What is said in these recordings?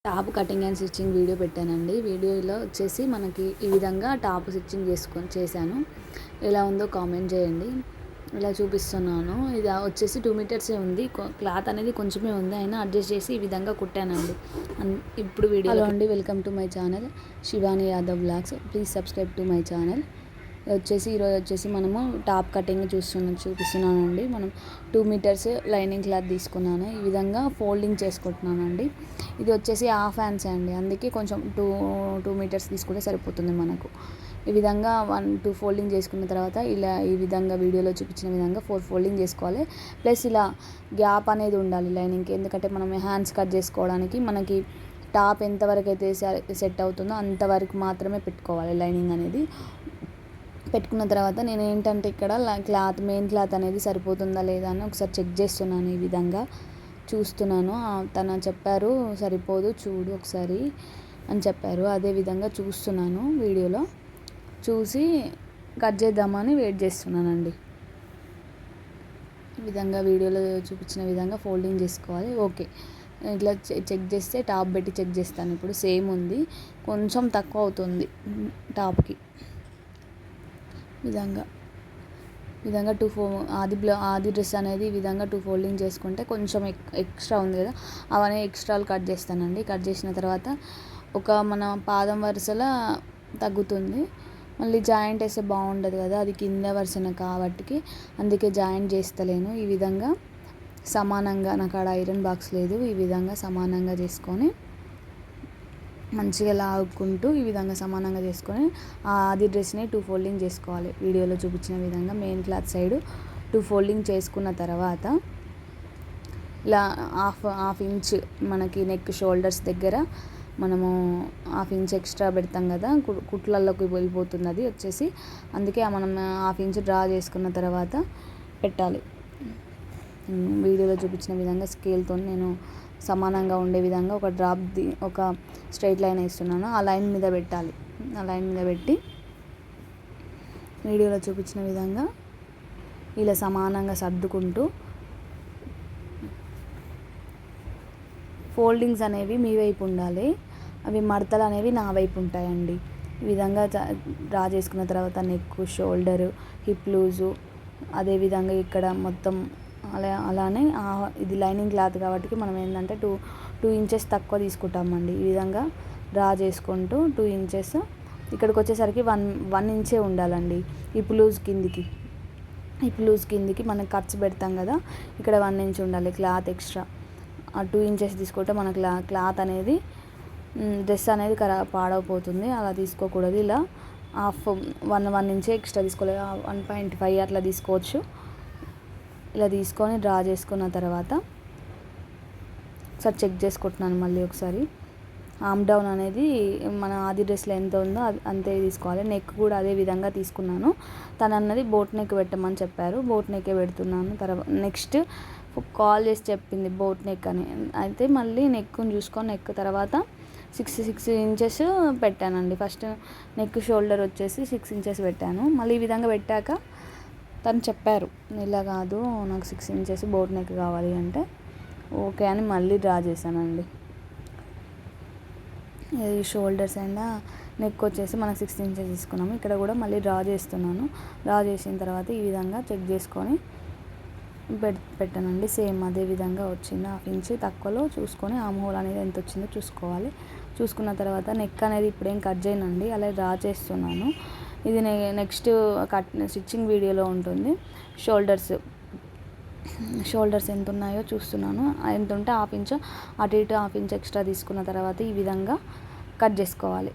Top cutting and stitching video పెట్టానండి. వీడియోలో వచ్చేసి మనకి ఈ విధంగా టాప్ స్టిచ్చింగ్ చేశాను. ఎలా ఉందో కామెంట్ చేయండి. ఇలా చూపిస్తున్నాను. ఇది వచ్చేసి 2 మీటర్సే ఉంది. క్లాత్ అనేది కొంచెమే ఉంది, అయినా అడ్జస్ట్ చేసి ఈ విధంగా కుట్టానండి. ఇప్పుడు వీడియో. హలో అండి, welcome to my channel Shivani Yadav vlogs. Please subscribe to my channel. ఈరోజు వచ్చేసి మనము టాప్ కటింగ్ చూపిస్తున్నానండి. మనం 2 మీటర్స్ లైనింగ్ క్లాత్ తీసుకున్నాను. ఈ విధంగా ఫోల్డింగ్ చేసుకుంటున్నానండి. ఇది వచ్చేసి హాఫ్ హ్యాండ్స్ అండి, అందుకే కొంచెం టూ మీటర్స్ తీసుకుంటే సరిపోతుంది మనకు. ఈ విధంగా 2 ఫోల్డింగ్ చేసుకున్న తర్వాత ఇలా ఈ విధంగా వీడియోలో చూపించిన విధంగా 4 ఫోల్డింగ్ చేసుకోవాలి. ప్లస్ ఇలా గ్యాప్ అనేది ఉండాలి లైనింగ్కి, ఎందుకంటే మనం హ్యాండ్స్ కట్ చేసుకోవడానికి మనకి టాప్ ఎంతవరకు అయితే సెట్ అవుతుందో అంతవరకు మాత్రమే పెట్టుకోవాలి లైనింగ్ అనేది. పెట్టుకున్న తర్వాత నేను ఏంటంటే ఇక్కడ మెయిన్ క్లాత్ అనేది సరిపోతుందా లేదా అని ఒకసారి చెక్ చేస్తున్నాను. ఈ విధంగా చూస్తున్నాను. తను చెప్పారు సరిపోదు చూడు ఒకసారి అని చెప్పారు. అదే విధంగా చూస్తున్నాను, వీడియోలో చూసి కట్ చేద్దామని వెయిట్ చేస్తున్నానండి. ఈ విధంగా వీడియోలో చూపించిన విధంగా ఫోల్డింగ్ చేసుకోవాలి. ఓకే, ఇట్లా చెక్ చేస్తే టాప్ పెట్టి చెక్ చేస్తాను. ఇప్పుడు సేమ్ ఉంది, కొంచెం తక్కువ అవుతుంది టాప్కి. విధంగా ఆది డ్రెస్ అనేది ఈ విధంగా 2 ఫోల్డింగ్ చేసుకుంటే కొంచెం ఎక్స్ట్రా ఉంది కదా, అవన్నీ ఎక్స్ట్రాలు కట్ చేస్తానండి. కట్ చేసిన తర్వాత మన పాదం వరుసలో తగ్గుతుంది. మళ్ళీ జాయింట్ వేస్తే బాగుండదు కదా, అది కింద వరుసన కాబట్టి అందుకే జాయింట్ చేస్తలేను. ఈ విధంగా సమానంగా, నాకు ఆడ ఐరన్ బాక్స్ లేదు, ఈ విధంగా సమానంగా చేసుకొని మంచిగా లాగుకుంటూ ఈ విధంగా సమానంగా చేసుకొని ఆది డ్రెస్ని 2 ఫోల్డింగ్ చేసుకోవాలి. వీడియోలో చూపించిన విధంగా మెయిన్ క్లాత్ సైడు 2 ఫోల్డింగ్ చేసుకున్న తర్వాత ఇలా హాఫ్ ఇంచ్ మనకి నెక్ షోల్డర్స్ దగ్గర మనము హాఫ్ ఇంచ్ ఎక్స్ట్రా పెడతాం కదా, కుట్లలోకి వెళ్ళిపోతుంది అది వచ్చేసి, అందుకే మనం హాఫ్ ఇంచ్ డ్రా చేసుకున్న తర్వాత పెట్టాలి. వీడియోలో చూపించిన విధంగా స్కేల్తో నేను సమానంగా ఉండే విధంగా ఒక స్ట్రైట్ లైన్ వేస్తున్నాను. ఆ లైన్ మీద పెట్టాలి. ఆ లైన్ మీద పెట్టి వీడియోలో చూపించిన విధంగా ఇలా సమానంగా సర్దుకుంటూ ఫోల్డింగ్స్ అనేవి మీ వైపు ఉండాలి, అవి మడతలు అనేవి నా వైపు ఉంటాయండి. ఈ విధంగా డ్రా చేసుకున్న తర్వాత నెక్, షోల్డరు, హిప్ లూజు, అదేవిధంగా ఇక్కడ మొత్తం అలానే ఇది లైనింగ్ క్లాత్ కాబట్టి మనం ఏంటంటే 2 ఇంచెస్ తక్కువ తీసుకుంటామండి. ఈ విధంగా డ్రా చేసుకుంటూ 2 ఇంచెస్ ఇక్కడికి వచ్చేసరికి 1 ఇంచే ఉండాలండి. హిప్ లూజ్ కిందికి మనం కట్స్ పెడతాం కదా, ఇక్కడ 1 ఇంచ్ ఉండాలి క్లాత్ ఎక్స్ట్రా. ఆ 2 ఇంచెస్ తీసుకుంటే మన క్లాత్ అనేది డ్రెస్ అనేది పాడైపోతుంది. అలా తీసుకోకూడదు. ఇలా హాఫ్ 1 ఇంచే ఎక్స్ట్రా తీసుకోలేదు, 1.5 అట్లా తీసుకోవచ్చు. ఇలా తీసుకొని డ్రా చేసుకున్న తర్వాత ఒకసారి చెక్ చేసుకుంటున్నాను మళ్ళీ ఒకసారి. ఆర్మ్ డౌన్ అనేది మన ఆది డ్రెస్లో ఎంత ఉందో అంతే తీసుకోవాలి. నెక్ కూడా అదే విధంగా తీసుకున్నాను. తను అన్నది బోట్ నెక్ పెట్టమని చెప్పారు, బోట్ నెక్కే పెడుతున్నాను. నెక్స్ట్ కాల్ చేసి చెప్పింది బోట్ నెక్ అని, అయితే మళ్ళీ నెక్ని చూసుకొని నెక్ తర్వాత 6 ఇంచెస్ పెట్టానండి. ఫస్ట్ నెక్ షోల్డర్ వచ్చేసి 6 ఇంచెస్ పెట్టాను. మళ్ళీ ఈ విధంగా పెట్టాక తను చెప్పారు ఇలా కాదు, నాకు 6 ఇంచెస్ బోట్ నెక్ కావాలి అంటే ఓకే అని మళ్ళీ డ్రా చేశానండి. ఈ షోల్డర్స్ అండ్ నెక్ వచ్చేసి మనం 6 ఇంచెస్ తీసుకున్నాము. ఇక్కడ కూడా మళ్ళీ డ్రా చేస్తున్నాను. డ్రా చేసిన తర్వాత ఈ విధంగా చెక్ చేసుకొని పెట్టానండి. సేమ్ అదే విధంగా వచ్చింది. హాఫ్ ఇంచ్ తక్కువలో చూసుకొని ఆర్మ్ హోల్ అనేది ఎంత వచ్చిందో చూసుకోవాలి. చూసుకున్న తర్వాత నెక్ అనేది ఇప్పుడేం కట్ చేయనండి, అలా డ్రా చేస్తున్నాను. ఇది నెక్స్ట్ స్టిచ్చింగ్ వీడియోలో ఉంటుంది. షోల్డర్స్ ఎంత ఉన్నాయో చూస్తున్నాను. ఎంత ఉంటే హాఫ్ ఇంచ్ అటు ఇటు హాఫ్ ఇంచ్ ఎక్స్ట్రా తీసుకున్న తర్వాత ఈ విధంగా కట్ చేసుకోవాలి.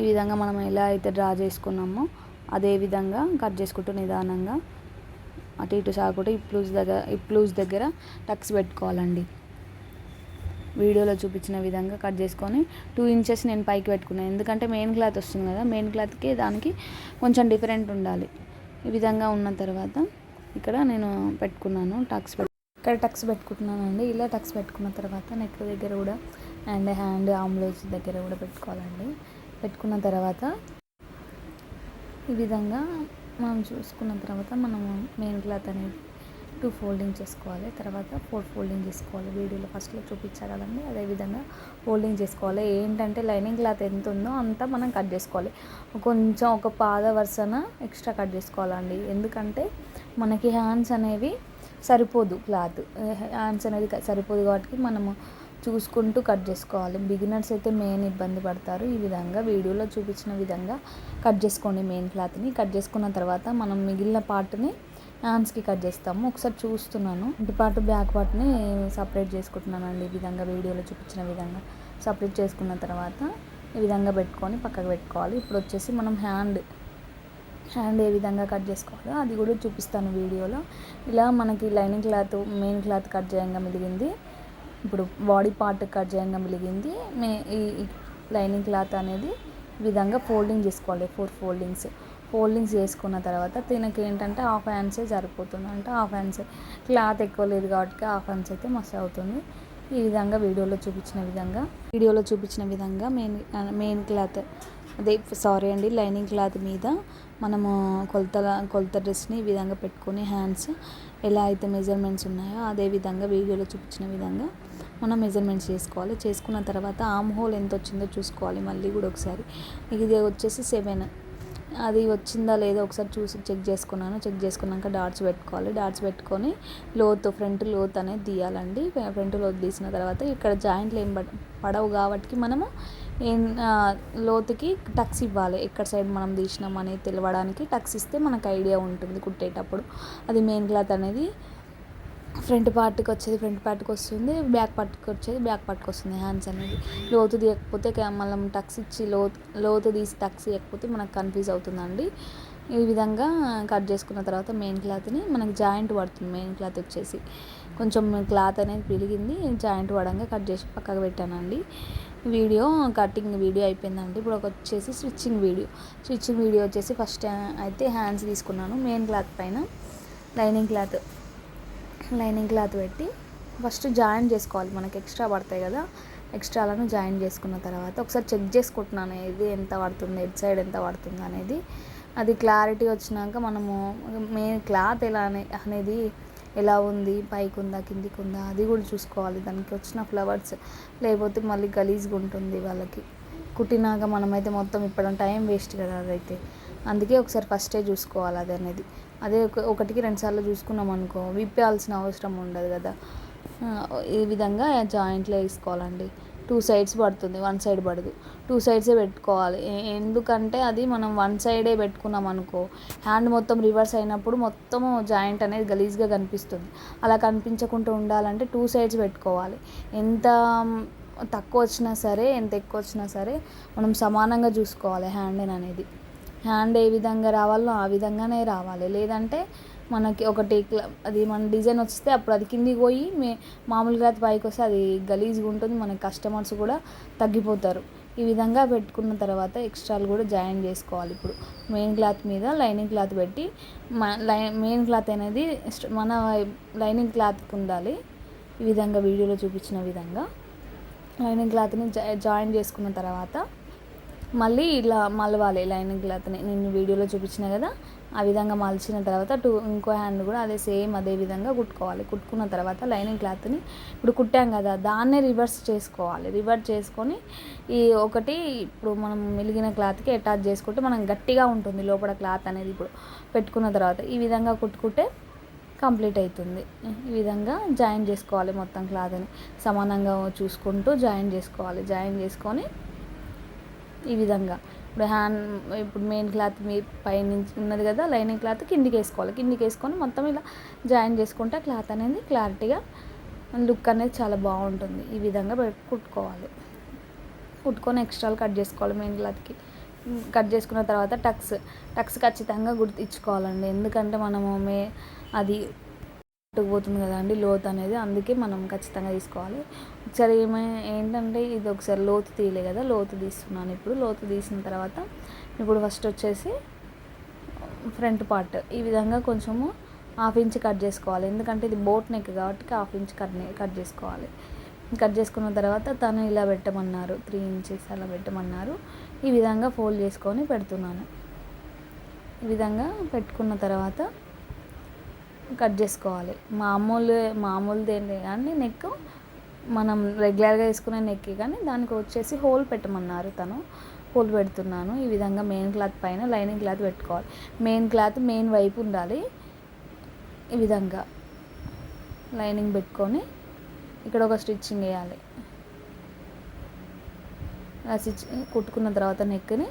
ఈ విధంగా మనం ఎలా అయితే డ్రా చేసుకున్నామో అదే విధంగా కట్ చేసుకుంటూ నిదానంగా అటు ఇటు సాగుకుంటూ హిప్ లూజ్ దగ్గర టక్స్ పెట్టుకోవాలండి. వీడియోలో చూపించిన విధంగా కట్ చేసుకొని 2 ఇంచెస్ నేను పైకి పెట్టుకున్నాను, ఎందుకంటే మెయిన్ క్లాత్ వస్తుంది కదా, మెయిన్ క్లాత్కి దానికి కొంచెం డిఫరెంట్ ఉండాలి. ఈ విధంగా ఉన్న తర్వాత ఇక్కడ నేను పెట్టుకున్నాను ఇక్కడ టక్స్ పెట్టుకుంటున్నానండి. ఇలా టక్స్ పెట్టుకున్న తర్వాత నెక్ దగ్గర కూడా హ్యాండ్ ఆమ్లోస్ దగ్గర కూడా పెట్టుకోవాలండి. పెట్టుకున్న తర్వాత ఈ విధంగా మనం చూసుకున్న తర్వాత మనము మెయిన్ క్లాత్ అనేది 2 ఫోల్డింగ్ చేసుకోవాలి. తర్వాత 4 ఫోల్డింగ్ చేసుకోవాలి. వీడియోలో ఫస్ట్లో చూపించా కదండి, అదేవిధంగా ఫోల్డింగ్ చేసుకోవాలి. ఏంటంటే లైనింగ్ క్లాత్ ఎంత ఉందో అంతా మనం కట్ చేసుకోవాలి. కొంచెం ఒక పాద వరుసన ఎక్స్ట్రా కట్ చేసుకోవాలండి. ఎందుకంటే మనకి హ్యాండ్స్ అనేవి సరిపోదు, క్లాత్ హ్యాండ్స్ అనేది సరిపోదు కాబట్టి మనము చూసుకుంటూ కట్ చేసుకోవాలి. బిగినర్స్ అయితే మెయిన్ ఇబ్బంది పడతారు. ఈ విధంగా వీడియోలో చూపించిన విధంగా కట్ చేసుకోండి. మెయిన్ క్లాత్ని కట్ చేసుకున్న తర్వాత మనం మిగిలిన పార్ట్ని హ్యాండ్స్కి కట్ చేస్తాము. ఒకసారి చూస్తున్నాను, ఇటు పార్ట్ బ్యాక్ పార్ట్ని సపరేట్ చేసుకుంటున్నాను అండి. ఈ విధంగా వీడియోలో చూపించిన విధంగా సపరేట్ చేసుకున్న తర్వాత ఈ విధంగా పెట్టుకొని పక్కకు పెట్టుకోవాలి. ఇప్పుడు వచ్చేసి మనం హ్యాండ్ ఏ విధంగా కట్ చేసుకోవాలో అది కూడా చూపిస్తాను వీడియోలో. ఇలా మనకి lining cloth main cloth cut చేయంగా మిగిలింది, ఇప్పుడు బాడీ పార్ట్ కట్ చేయంగా మిగిలింది ఈ లైనింగ్ క్లాత్ అనేది ఈ విధంగా ఫోల్డింగ్ చేసుకోవాలి. 4 ఫోల్డింగ్స్ చేసుకున్న తర్వాత దీనికి ఏంటంటే హాఫ్ హ్యాండ్సే సరిపోతుంది. అంటే హాఫ్ హ్యాండ్స్ క్లాత్ ఎక్కువ లేదు కాబట్టి హాఫ్ హ్యాండ్స్ అయితే మస్తు అవుతుంది. ఈ విధంగా వీడియోలో చూపించిన విధంగా మెయిన్ క్లాత్ లైనింగ్ క్లాత్ మీద మనము కొలత డ్రెస్ని ఈ విధంగా పెట్టుకొని హ్యాండ్స్ ఎలా అయితే మెజర్మెంట్స్ ఉన్నాయో అదే విధంగా వీడియోలో చూపించిన విధంగా మనం మెజర్మెంట్స్ చేసుకోవాలి. చేసుకున్న తర్వాత ఆర్మ్ హోల్ ఎంత వచ్చిందో చూసుకోవాలి. మళ్ళీ కూడా ఒకసారి ఇది వచ్చేసి 7, అది వచ్చిందా లేదో ఒకసారి చూసి చెక్ చేసుకున్నాక డాట్స్ పెట్టుకొని ఫ్రంట్ లోత్ అనేది తీయాలండి. ఫ్రంట్ లోత్ తీసిన తర్వాత ఇక్కడ జాయింట్లు ఏం పడవు కాబట్టి మనము లోతుకి టక్స్ ఇవ్వాలి. ఎక్కడ సైడ్ మనం తీసినాం అనేది తెలవడానికి టక్స్ ఇస్తే మనకు ఐడియా ఉంటుంది కుట్టేటప్పుడు. అది మెయిన్ క్లాత్ అనేది ఫ్రంట్ పార్ట్కి వస్తుంది, బ్యాక్ పార్ట్కి వస్తుంది. హ్యాండ్స్ అనేది లోతు తీయకపోతే మనం టక్స్ ఇచ్చి లోతు తీసి టక్స్ ఇవ్వకపోతే మనకు కన్ఫ్యూజ్ అవుతుందండి. ఈ విధంగా కట్ చేసుకున్న తర్వాత మెయిన్ క్లాత్ని మనకి జాయింట్ పడుతుంది. మెయిన్ క్లాత్ వచ్చేసి కొంచెం క్లాత్ అనేది పిలిగింది, జాయింట్ పడంగా కట్ చేసి పక్కకు పెట్టానండి. కటింగ్ వీడియో అయిపోయిందండి. ఇప్పుడు వచ్చేసి స్టిచ్చింగ్ వీడియో వచ్చేసి ఫస్ట్ అయితే హ్యాండ్స్ తీసుకున్నాను. మెయిన్ క్లాత్ పైన లైనింగ్ క్లాత్ పెట్టి ఫస్ట్ జాయిన్ చేసుకోవాలి. మనకి ఎక్స్ట్రా పడతాయి కదా, ఎక్స్ట్రాలను జాయిన్ చేసుకున్న తర్వాత ఒకసారి చెక్ చేసుకుంటున్నాను ఇది ఎంత పడుతుంది, ఎడ్ సైడ్ ఎంత పడుతుంది అనేది. అది క్లారిటీ వచ్చినాక మనము మెయిన్ క్లాత్ అనేది ఎలా ఉంది, పైకి ఉందా కిందికి ఉందా అది కూడా చూసుకోవాలి. దానికి వచ్చిన ఫ్లవర్స్ లేకపోతే మళ్ళీ గలీజ్గా ఉంటుంది వాళ్ళకి. కుట్టినాక మనమైతే మొత్తం ఇప్పడం టైం వేస్ట్ కదా అదైతే. అందుకే ఒకసారి ఫస్టే చూసుకోవాలి అది అనేది. అదే 1-2 సార్లు చూసుకున్నాం అనుకో విప్పాల్సిన అవసరం ఉండదు కదా. ఈ విధంగా జాయింట్లో వేసుకోవాలండి. 2 సైడ్స్ పడుతుంది, 1 సైడ్ పడదు. 2 సైడ్సే పెట్టుకోవాలి. ఎందుకంటే అది మనం 1 సైడే పెట్టుకున్నాం అనుకో హ్యాండ్ మొత్తం రివర్స్ అయినప్పుడు మొత్తం జాయింట్ అనేది గలీజ్గా కనిపిస్తుంది. అలా కనిపించకుండా ఉండాలంటే 2 సైడ్స్ పెట్టుకోవాలి. ఎంత తక్కువ వచ్చినా సరే ఎంత ఎక్కువ వచ్చినా సరే మనం సమానంగా చూసుకోవాలి. హ్యాండ్ ఏ విధంగా రావాలో ఆ విధంగానే రావాలి. లేదంటే మనకి అది మన డిజైన్ వస్తే అప్పుడు అది కిందికి పోయి మామూలుగా పైకి వస్తే అది గలీజ్గా ఉంటుంది. మనకి కస్టమర్స్ కూడా తగ్గిపోతారు. ఈ విధంగా పెట్టుకున్న తర్వాత ఎక్స్ట్రాలు కూడా జాయిన్ చేసుకోవాలి. ఇప్పుడు మెయిన్ క్లాత్ మీద లైనింగ్ క్లాత్ పెట్టి మెయిన్ క్లాత్ అనేది మన లైనింగ్ క్లాత్కి ఉండాలి. ఈ విధంగా వీడియోలో చూపించిన విధంగా లైనింగ్ క్లాత్ని జాయిన్ చేసుకున్న తర్వాత మళ్ళీ ఇలా మలవాలి. లైనింగ్ క్లాత్ని నేను వీడియోలో చూపించిన కదా ఆ విధంగా మలిచిన తర్వాత ఇంకో హ్యాండ్ కూడా అదే విధంగా కుట్టుకోవాలి. కుట్టుకున్న తర్వాత లైనింగ్ క్లాత్ని ఇప్పుడు కుట్టాం కదా దాన్నే రివర్స్ చేసుకొని ఇప్పుడు మనం మిలిగిన క్లాత్కి అటాచ్ చేసుకుంటే మనం గట్టిగా ఉంటుంది లోపల క్లాత్ అనేది. ఇప్పుడు పెట్టుకున్న తర్వాత ఈ విధంగా కుట్టుకుంటే కంప్లీట్ అవుతుంది. ఈ విధంగా జాయిన్ చేసుకోవాలి. మొత్తం క్లాత్ని సమానంగా చూసుకుంటూ జాయిన్ చేసుకొని ఈ విధంగా ఇప్పుడు మెయిన్ క్లాత్ మీ పైనుంచి ఉన్నది కదా లైనింగ్ క్లాత్ కిందికి వేసుకొని మొత్తం ఇలా జాయిన్ చేసుకుంటే క్లాత్ అనేది క్లారిటీగా లుక్ అనేది చాలా బాగుంటుంది. ఈ విధంగా కుట్టుకొని ఎక్స్ట్రాలు కట్ చేసుకోవాలి. మెయిన్ క్లాత్కి కట్ చేసుకున్న తర్వాత టక్స్ ఖచ్చితంగా గుర్తించుకోవాలండి. ఎందుకంటే మనము అది పోతుంది కదండి లోత్ అనేది, అందుకే మనం ఖచ్చితంగా తీసుకోవాలి. ఒకసారి ఏంటంటే ఇది ఒకసారి లోతు తీయలే కదా, లోతు తీస్తున్నాను. ఇప్పుడు లోతు తీసిన తర్వాత ఇప్పుడు ఫస్ట్ వచ్చేసి ఫ్రంట్ పార్ట్ ఈ విధంగా కొంచెము 1/2 ఇంచ్ కట్ చేసుకోవాలి. ఎందుకంటే ఇది బోట్ నెక్ కాబట్టి 1/2 ఇంచ్ కట్ చేసుకోవాలి. కట్ చేసుకున్న తర్వాత తను ఇలా పెట్టమన్నారు, 3 ఇంచెస్ అలా పెట్టమన్నారు. ఈ విధంగా ఫోల్డ్ చేసుకొని పెడుతున్నాను. ఈ విధంగా పెట్టుకున్న తర్వాత కట్ చేసుకోవాలి. మామూలుది ఏంటి కానీ నెక్ మనం రెగ్యులర్గా వేసుకునే నెక్, కానీ దానికి వచ్చేసి హోల్ పెట్టమన్నారు తను. హోల్ పెడుతున్నాను. ఈ విధంగా మెయిన్ క్లాత్ పైన లైనింగ్ క్లాత్ పెట్టుకోవాలి. మెయిన్ క్లాత్ మెయిన్ వైపు ఉండాలి. ఈ విధంగా లైనింగ్ పెట్టుకొని ఇక్కడ ఒక స్టిచ్చింగ్ వేయాలి. ఆ స్టిచ్ కుట్టుకున్న తర్వాత నెక్ని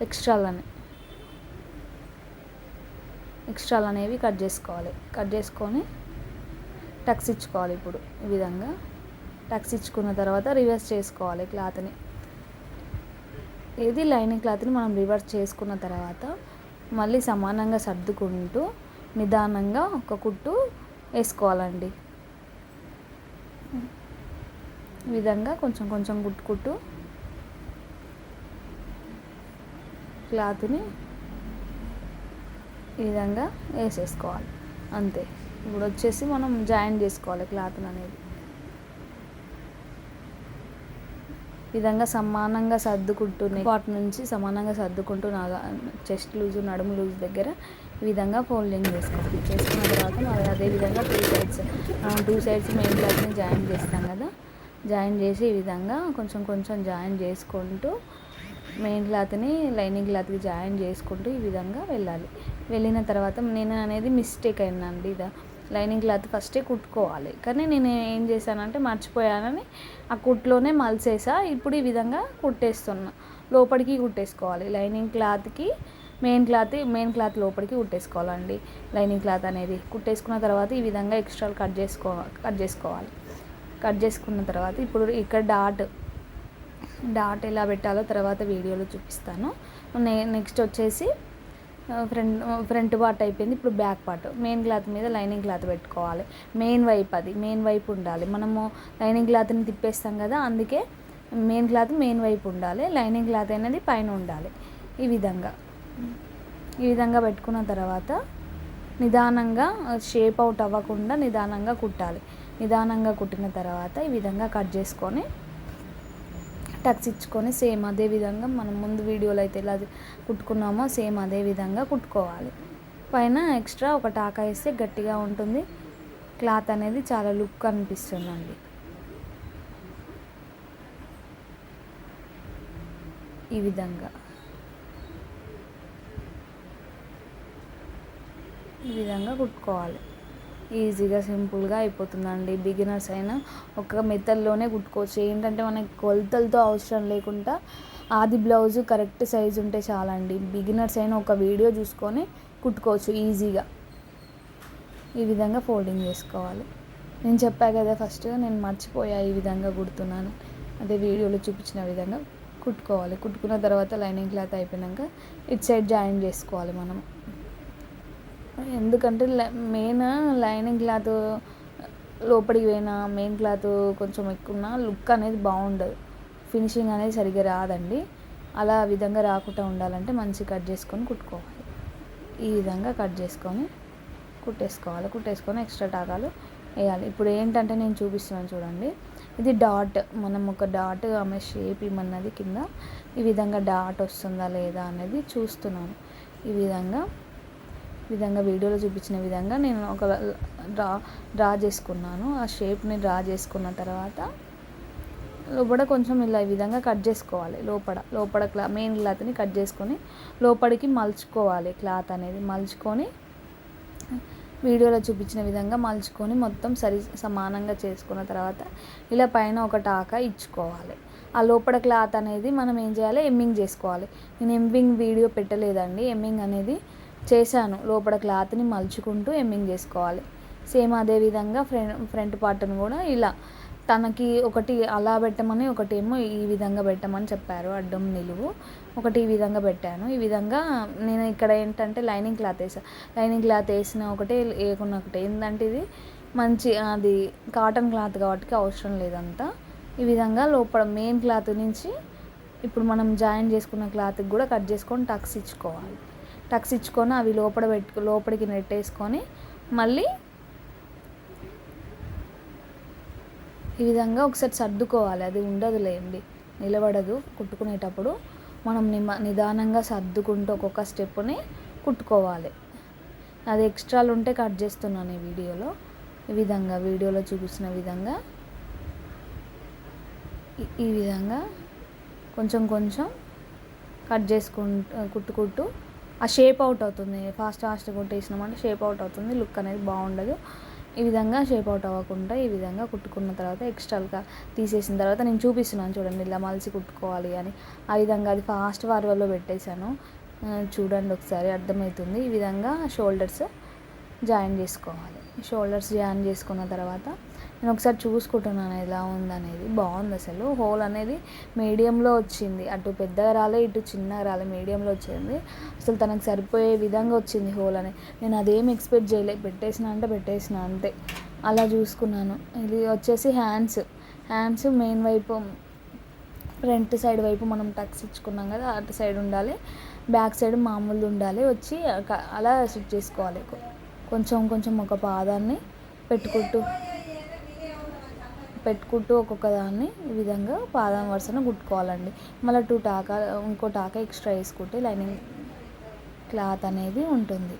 ఎక్స్ట్రాలు అనేవి కట్ చేసుకోవాలి. కట్ చేసుకొని టక్స్ ఇచ్చుకోవాలి. ఇప్పుడు ఈ విధంగా టక్స్ ఇచ్చుకున్న తర్వాత రివర్స్ చేసుకోవాలి క్లాత్ని. ఇది లైనింగ్ క్లాత్ని మనం రివర్స్ చేసుకున్న తర్వాత మళ్ళీ సమానంగా సర్దుకుంటూ నిదానంగా ఒక కుట్టు వేసుకోవాలండి. ఈ విధంగా కొంచెం కొంచెం కుట్టు క్లాత్ని ఈ విధంగా వేసేసుకోవాలి. అంతే. ఇప్పుడు వచ్చేసి మనం జాయిన్ చేసుకోవాలి క్లాత్ని అనేది. ఈ విధంగా సమానంగా సర్దుకుంటూ పార్ట్ నుంచి సమానంగా సర్దుకుంటూ చెస్ట్ లూజు నడుము లూజు దగ్గర ఈ విధంగా ఫోల్డింగ్ చేసుకోవాలి. చేసుకున్న తర్వాత మరి అదేవిధంగా టూ సైడ్స్ మెయిన్ క్లాత్ని జాయిన్ చేస్తాం కదా, జాయిన్ చేసి ఈ విధంగా కొంచెం కొంచెం జాయిన్ చేసుకుంటూ మెయిన్ క్లాత్ని లైనింగ్ క్లాత్కి జాయిన్ చేసుకుంటూ ఈ విధంగా వెళ్ళాలి. వెళ్ళిన తర్వాత నేను అనేది మిస్టేక్ అయిందండి. ఇది లైనింగ్ క్లాత్ ఫస్టే కుట్టుకోవాలి, కానీ నేను ఏం చేశానంటే మర్చిపోయానని ఆ కుట్లోనే మలిసేసా. ఇప్పుడు ఈ విధంగా కుట్టేస్తున్నా. లోపలికి కుట్టేసుకోవాలి. లైనింగ్ క్లాత్కి మెయిన్ క్లాత్ లోపలికి కుట్టేసుకోవాలండి. లైనింగ్ క్లాత్ అనేది కుట్టేసుకున్న తర్వాత ఈ విధంగా ఎక్స్ట్రాలు కట్ చేసుకోవాలి. కట్ చేసుకున్న తర్వాత ఇప్పుడు ఇక్కడ డాట్ ఎలా పెట్టాలో తర్వాత వీడియోలో చూపిస్తాను. నెక్స్ట్ వచ్చేసి ఫ్రంట్ పార్ట్ అయిపోయింది. ఇప్పుడు బ్యాక్ పార్ట్ మెయిన్ క్లాత్ మీద లైనింగ్ క్లాత్ పెట్టుకోవాలి. మెయిన్ వైపు ఉండాలి. మనము లైనింగ్ క్లాత్ని తిప్పేస్తాం కదా, అందుకే మెయిన్ క్లాత్ మెయిన్ వైపు ఉండాలి. లైనింగ్ క్లాత్ అనేది పైన ఉండాలి. ఈ విధంగా పెట్టుకున్న తర్వాత నిదానంగా షేప్ అవుట్ అవ్వకుండా నిదానంగా కుట్టాలి. నిదానంగా కుట్టిన తర్వాత ఈ విధంగా కట్ చేసుకొని టక్స్ ఇచ్చుకొని సేమ్ అదే విధంగా మనం ముందు వీడియోలో అయితే ఎలా కుట్టుకున్నామో సేమ్ అదే విధంగా కుట్టుకోవాలి. పైన ఎక్స్ట్రా ఒక టాకా వేస్తే గట్టిగా ఉంటుంది. క్లాత్ అనేది చాలా లుక్ అనిపిస్తుందండి. ఈ విధంగా కుట్టుకోవాలి. ఈజీగా సింపుల్గా అయిపోతుందండి. బిగినర్స్ అయినా ఒక మెథడ్లోనే కుట్టుకోవచ్చు. ఏంటంటే మనకి కొలతలతో అవసరం లేకుండా ఆది బ్లౌజు కరెక్ట్ సైజు ఉంటే చాలండి. బిగినర్స్ అయినా ఒక వీడియో చూసుకొని కుట్టుకోవచ్చు ఈజీగా. ఈ విధంగా ఫోల్డింగ్ చేసుకోవాలి. నేను చెప్పా కదా ఫస్ట్, నేను మర్చిపోయా ఈ విధంగా కుడుతున్నాను. అదే వీడియోలో చూపించిన విధంగా కుట్టుకోవాలి. కుట్టుకున్న తర్వాత లైనింగ్ క్లాత్ అయిపోయాక ఇటు సైడ్ జాయిన్ చేసుకోవాలి మనం. ఎందుకంటే మెయిన్ లైనింగ్ క్లాత్ లోపలికి పోయినా మెయిన్ క్లాత్ కొంచెం ఎక్కువ లుక్ అనేది బాగుండదు. ఫినిషింగ్ అనేది సరిగ్గా రాదండి. అలా విధంగా రాకుండా ఉండాలంటే మంచి కట్ చేసుకొని కుట్టుకోవాలి. ఈ విధంగా కట్ చేసుకొని కుట్టేసుకొని ఎక్స్ట్రా టాకాలు వేయాలి. ఇప్పుడు ఏంటంటే నేను చూపిస్తున్నాను చూడండి. ఇది డాట్, మనం ఒక డాట్ ఆమె షేప్ ఇమ్మన్నది కింద. ఈ విధంగా డాట్ వస్తుందా లేదా అనేది చూస్తున్నాను. ఈ విధంగా వీడియోలో చూపించిన విధంగా నేను ఒక డ్రా చేసుకున్నాను. ఆ షేప్ని డ్రా చేసుకున్న తర్వాత లోపల కొంచెం ఇలా ఈ విధంగా కట్ చేసుకోవాలి. లోపల మెయిన్ క్లాత్ని కట్ చేసుకొని లోపలికి మలుచుకోవాలి. క్లాత్ అనేది మలుచుకొని వీడియోలో చూపించిన విధంగా మలుచుకొని మొత్తం సమానంగా చేసుకున్న తర్వాత ఇలా పైన ఒక టాకా ఇచ్చుకోవాలి. ఆ లోపల క్లాత్ అనేది మనం ఏం చేయాలి, ఎమ్మింగ్ చేసుకోవాలి. నేను ఎమ్మింగ్ వీడియో పెట్టలేదండి. ఎమ్మింగ్ అనేది చేశాను. లోపల క్లాత్ని మలుచుకుంటూ ఎమ్మింగ్ చేసుకోవాలి. సేమ్ అదేవిధంగా ఫ్రంట్ పార్ట్ని కూడా ఇలా తనకి ఒకటి అలా పెట్టమని, ఒకటేమో ఈ విధంగా పెట్టమని చెప్పారు. అడ్డం నిలువు ఒకటి ఈ విధంగా పెట్టాను. ఈ విధంగా నేను ఇక్కడ ఏంటంటే లైనింగ్ క్లాత్ వేసిన ఒకటే వేయకున్న ఒకటే. ఏంటంటే ఇది మంచి అది కాటన్ క్లాత్ కాబట్టి అవసరం లేదంతా. ఈ విధంగా లోపల మెయిన్ క్లాత్ నుంచి ఇప్పుడు మనం జాయిన్ చేసుకున్న క్లాత్కి కూడా కట్ చేసుకొని టక్స్ ఇచ్చుకొని అవి లోపలికి నెట్టేసుకొని మళ్ళీ ఈ విధంగా ఒకసారి సర్దుకోవాలి. అది ఉండదులేండి, నిలబడదు. కుట్టుకునేటప్పుడు మనం నిదానంగా సర్దుకుంటూ ఒక్కొక్క స్టెప్ని కుట్టుకోవాలి. అది ఎక్స్ట్రాలు ఉంటే కట్ చేస్తున్నాను ఈ వీడియోలో. ఈ విధంగా వీడియోలో చూపిస్తున్న విధంగా ఈ విధంగా కొంచెం కొంచెం కట్ కుట్టుకుంటూ ఆ షేప్ అవుట్ అవుతుంది. ఫాస్ట్గా కొట్టేసినామంటే షేప్ అవుట్ అవుతుంది, లుక్ అనేది బాగుండదు. ఈ విధంగా షేప్ అవుట్ అవ్వకుండా ఈ విధంగా కుట్టుకున్న తర్వాత ఎక్స్ట్రాగా తీసేసిన తర్వాత నేను చూపిస్తున్నాను చూడండి, ఇలా మలిసి కుట్టుకోవాలి అని. ఆ విధంగా అది ఫాస్ట్ ఫార్వర్డ్లో పెట్టేశాను. చూడండి ఒకసారి అర్థమవుతుంది. ఈ విధంగా షోల్డర్స్ జాయిన్ చేసుకోవాలి. షోల్డర్స్ జాయిన్ చేసుకున్న తర్వాత నేను ఒకసారి చూసుకుంటున్నాను ఎలా ఉందనేది. బాగుంది అసలు. హోల్ అనేది మీడియంలో వచ్చింది, అటు పెద్దగా రాలే ఇటు చిన్నగా రాలే, మీడియంలో వచ్చింది. అసలు తనకు సరిపోయే విధంగా వచ్చింది హోల్ అనేది. నేను అదేం ఎక్స్పెక్ట్ చేయలే, పెట్టేసిన అంతే, అలా చూసుకున్నాను. ఇది వచ్చేసి హ్యాండ్స్ మెయిన్ వైపు ఫ్రంట్ సైడ్ వైపు మనం టక్స్ ఇచ్చుకున్నాం కదా, అటు సైడ్ ఉండాలి, బ్యాక్ సైడ్ మామూలు ఉండాలి. వచ్చి అలా స్టిచ్ చేసుకోవాలి. కొంచెం ఒక పాదాన్ని పెట్టుకుంటూ ఒక్కొక్క దాన్ని ఈ విధంగా పాదం వరుసన కుట్టుకోవాలండి. మళ్ళీ ఇంకో టాకా ఎక్స్ట్రా వేసుకుంటే లైనింగ్ క్లాత్ అనేది ఉంటుంది.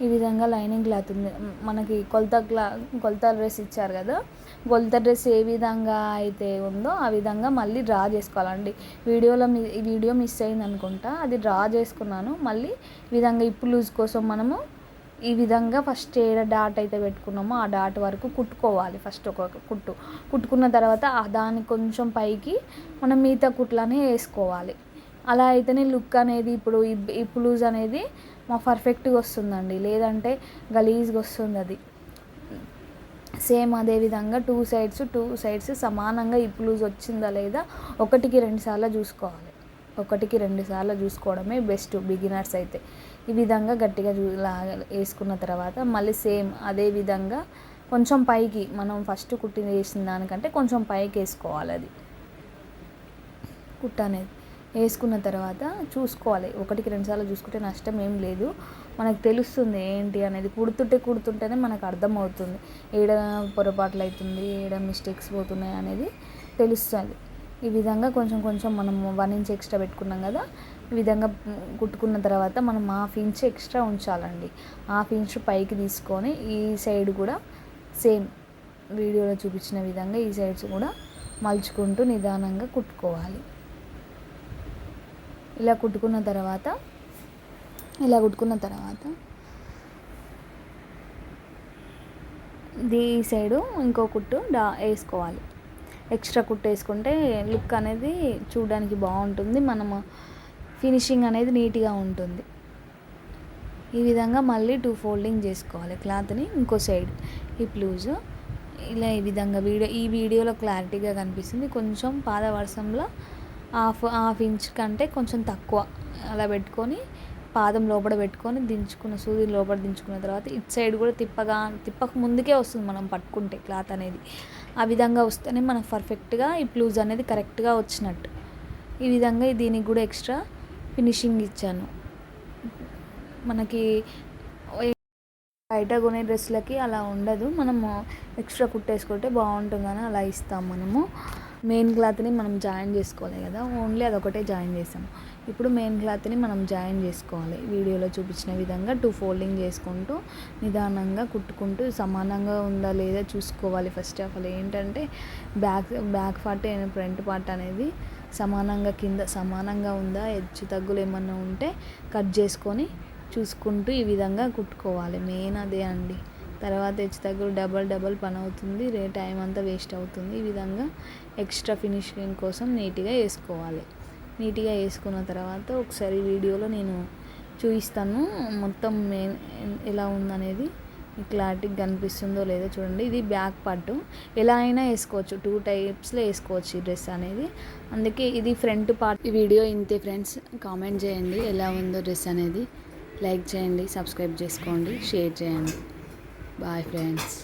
ఈ విధంగా లైనింగ్ క్లాత్ ఉంది మనకి. కొలత డ్రెస్ ఇచ్చారు కదా, కొలత డ్రెస్ ఏ విధంగా అయితే ఉందో ఆ విధంగా మళ్ళీ డ్రా చేసుకోవాలండి. ఈ వీడియో మిస్ అయింది అనుకుంటా, అది డ్రా చేసుకున్నాను. మళ్ళీ ఈ విధంగా ఇప్పు లూజ్ కోసం మనము ఈ విధంగా ఫస్ట్ ఏ డాట్ అయితే పెట్టుకున్నామో ఆ డాట్ వరకు కుట్టుకోవాలి. ఫస్ట్ ఒక కుట్టుకున్న తర్వాత దాన్ని కొంచెం పైకి మనం మిగతా కుట్లని వేసుకోవాలి. అలా అయితేనే లుక్ అనేది ఇప్పుడు ఇప్పు లూజ్ అనేది పర్ఫెక్ట్గా వస్తుందండి, లేదంటే గలీజ్గా వస్తుంది అది. సేమ్ అదేవిధంగా టూ సైడ్స్ సమానంగా ఇప్పు లూజ్ వచ్చిందా లేదా ఒకటికి రెండు సార్లు చూసుకోవడమే బెస్ట్ బిగినర్స్ అయితే. ఈ విధంగా గట్టిగా వేసుకున్న తర్వాత మళ్ళీ సేమ్ అదే విధంగా కొంచెం పైకి మనం ఫస్ట్ కుట్టి వేసిన దానికంటే కొంచెం పైకి వేసుకోవాలి. అది కుట్ట అనేది వేసుకున్న తర్వాత చూసుకోవాలి. ఒకటికి రెండు సార్లు చూసుకుంటే నష్టం ఏం లేదు, మనకు తెలుస్తుంది ఏంటి అనేది. కుడుతుంటేనే మనకు అర్థమవుతుంది ఏడ పొరపాట్లు అవుతుంది, ఏడ మిస్టేక్స్ పోతున్నాయి అనేది తెలుస్తుంది. ఈ విధంగా కొంచెం మనం 1 ఇంచ్ ఎక్స్ట్రా పెట్టుకున్నాం కదా, ఈ విధంగా కుట్టుకున్న తర్వాత మనం 1/2 ఇంచ్ ఎక్స్ట్రా ఉంచాలండి. 1/2 ఇంచ్ పైకి తీసుకొని ఈ సైడ్ కూడా సేమ్ వీడియోలో చూపించిన విధంగా ఈ సైడ్స్ కూడా మలుచుకుంటూ నిదానంగా కుట్టుకోవాలి. ఇలా కుట్టుకున్న తర్వాత ఈ సైడు ఇంకో కుట్టు వేసుకోవాలి. ఎక్స్ట్రా కుట్టు వేసుకుంటే లుక్ అనేది చూడడానికి బాగుంటుంది, మనము ఫినిషింగ్ అనేది నీట్గా ఉంటుంది. ఈ విధంగా మళ్ళీ 2 ఫోల్డింగ్ చేసుకోవాలి క్లాత్ని. ఇంకో సైడ్ ఈ లూజ్ ఇలా ఈ విధంగా ఈ వీడియోలో క్లారిటీగా కనిపిస్తుంది. కొంచెం పాద వరుసంలో హాఫ్ ఇంచ్ కంటే కొంచెం తక్కువ అలా పెట్టుకొని పాదం లోపల పెట్టుకొని సూది లోపల దించుకున్న తర్వాత ఇటు సైడ్ కూడా తిప్పక ముందుకే వస్తుంది మనం పట్టుకుంటే క్లాత్ అనేది. ఆ విధంగా వస్తేనే మనకు పర్ఫెక్ట్గా ఈ లూజ్ అనేది కరెక్ట్గా వచ్చినట్టు. ఈ విధంగా దీనికి కూడా ఎక్స్ట్రా ఫినిషింగ్ ఇచ్చాను. మనకి బయట కొనే డ్రెస్సులకి అలా ఉండదు, మనము ఎక్స్ట్రా కుట్టేసుకుంటే బాగుంటుందని అలా ఇస్తాం. మనము మెయిన్ క్లాత్ని మనం జాయిన్ చేసుకోవాలి కదా, ఓన్లీ అదొకటే జాయిన్ చేసాము. ఇప్పుడు మెయిన్ క్లాత్ని మనం జాయిన్ చేసుకోవాలి. వీడియోలో చూపించిన విధంగా 2 ఫోల్డింగ్ చేసుకుంటూ నిదానంగా కుట్టుకుంటూ సమానంగా ఉందా లేదా చూసుకోవాలి. ఫస్ట్ ఆఫ్ ఆల్ ఏంటంటే బ్యాక్ పార్ట్ ఫ్రంట్ పార్ట్ అనేది సమానంగా కింద సమానంగా ఉందా, హెచ్చు తగ్గులు ఏమన్నా ఉంటే కట్ చేసుకొని చూసుకుంటూ ఈ విధంగా కుట్టుకోవాలి. మెయిన్ అదే అండి. తర్వాత హెచ్చు తగ్గులు డబల్ పని అవుతుంది, టైం అంతా వేస్ట్ అవుతుంది. ఈ విధంగా ఎక్స్ట్రా ఫినిషింగ్ కోసం నీట్గా వేసుకోవాలి. నీట్గా వేసుకున్న తర్వాత ఒకసారి వీడియోలో నేను చూపిస్తాను మొత్తం ఎలా ఉందనేది. క్లారిటీగా కనిపిస్తుందో లేదో చూడండి. ఇది బ్యాక్ పార్ట్, ఎలా అయినా వేసుకోవచ్చు, 2 టైప్స్లో వేసుకోవచ్చు ఈ డ్రెస్ అనేది. అందుకే ఇది ఫ్రంట్ పార్ట్. ఈ వీడియో ఇంతే ఫ్రెండ్స్. కామెంట్ చేయండి ఎలా ఉందో డ్రెస్ అనేది, లైక్ చేయండి, సబ్స్క్రైబ్ చేసుకోండి, షేర్ చేయండి. Bye friends.